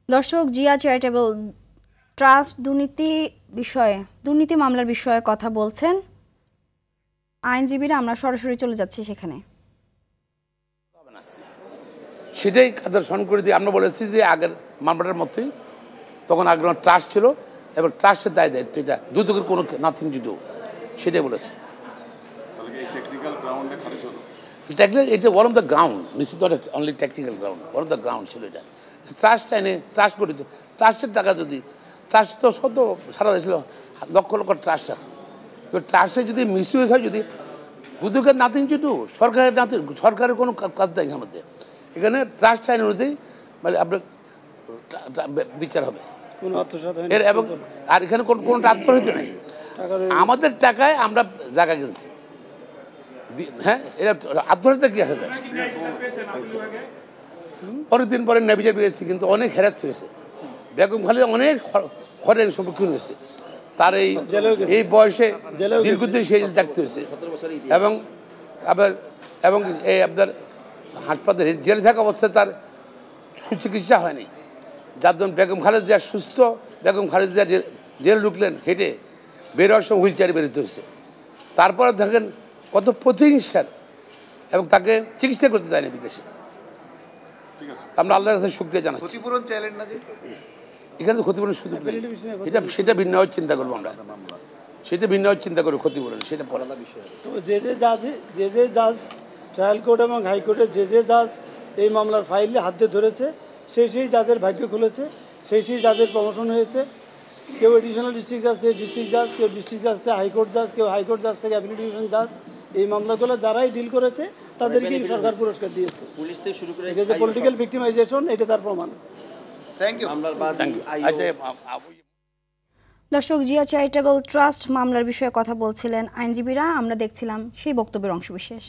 দর্শক, Zia charitable trust দুর্নীতি মামলার বিষয়ে কথা বলছেন আইনজীবীরা। আমরা সরাসরি চলে যাচ্ছি সেখানে। সেটাই স্মরণ করে দিয়ে আমরা বলেছি যে আগের মামলাটার মতোই তখন আগে ট্রাস্ট ছিল এবং ট্রাস্টের দায়িত্ব এটা দুদকের কোনো নাথিং টু ডু, সেটাই বলেছে। এটা ওয়ান অফ দ্য গ্রাউন্ড, নিশ্চিত only technical ground, one of the ground ছিল এটা। ট্রাস্ট আইনে ট্রাস্ট করে দিত, ট্রাস্টের টাকা যদি ট্রাস্ট তো শত সারা দেশ লক্ষ লক্ষ ট্রাস্ট আছে, তো ট্রাস্টে যদি মিসইউজ হয়, যদি দুদকের নাথিং টু ডু, সরকারের কোনো কাজ নেই এখানে মধ্যে। এখানে ট্রাস্ট আইন অনুযায়ী মানে আপনার বিচার হবে এবং আর এখানে কোনোটা আত্মহিত নেই। আমাদের টাকায় আমরা জায়গা কিনছি, হ্যাঁ, এটা আত্মহত্যা কি আসে যায়। অনেকদিন পরে নেভিজে পেয়েছি, কিন্তু অনেক হ্যারাস হয়েছে। বেগম খালেদা অনেক হরের সম্মুখীন হয়েছে, তার এই বয়সে দীর্ঘদিন সেই থাকতে হয়েছে এবং এই আপনার হাসপাতালে জেলে থাকা অবস্থায় তার সুচিকিৎসা হয়নি, যার জন্য বেগম খালেদা সুস্থ, বেগম খালেদা জেল ঢুকলেন হেঁটে, বেরোয়ার সময় হুইল চেয়ারে বেরোতে হয়েছে। তারপরে দেখেন কত প্রতিহিংসার, এবং তাকে চিকিৎসা করতে দেয়নি বিদেশে। আমরা আল্লাহর কাছে শুকরিয়া জানাচ্ছি। এখানে তো ক্ষতিপূরণ সুযোগ নেই, সেটা ভিন্নভাবে চিন্তা করবো আমরা, সেটা ভিন্নভাবে চিন্তা করবো ক্ষতিপূরণ, সেটা পড়ালা বিষয়। যে জাজ ট্রায়াল কোর্ট এবং হাইকোর্টে যে জাজ এই মামলার ফাইলে হাত দিয়ে ধরেছে, সেই জাজের ভাগ্য খুলেছে, সেই জাজের প্রমোশন হয়েছে। কেউ এডিশনাল ডিস্ট্রিক্ট জাজ থেকে ডিস্ট্রিক্ট জাজ, কেউ ডিস্ট্রিক্ট জাজ থেকে হাইকোর্ট জাজ, কেউ হাইকোর্ট জাজ থেকে অ্যাপিলেট ডিভিশন জাজ। এই মামলাগুলো যারাই ডিল করেছে তাদেরকেই সরকার পুরস্কার দিয়েছে। পুলিশ থেকে শুরু করে এটা যে পলিটিক্যাল ভিক্টিমাইজেশন, এটা তার প্রমাণ। Thank you. দর্শক, জিয়া চ্যারিটেবল ট্রাস্ট মামলার বিষয়ে কথা বলছিলেন আইনজীবীরা। আমরা দেখছিলাম সেই বক্তব্যের অংশবিশেষ।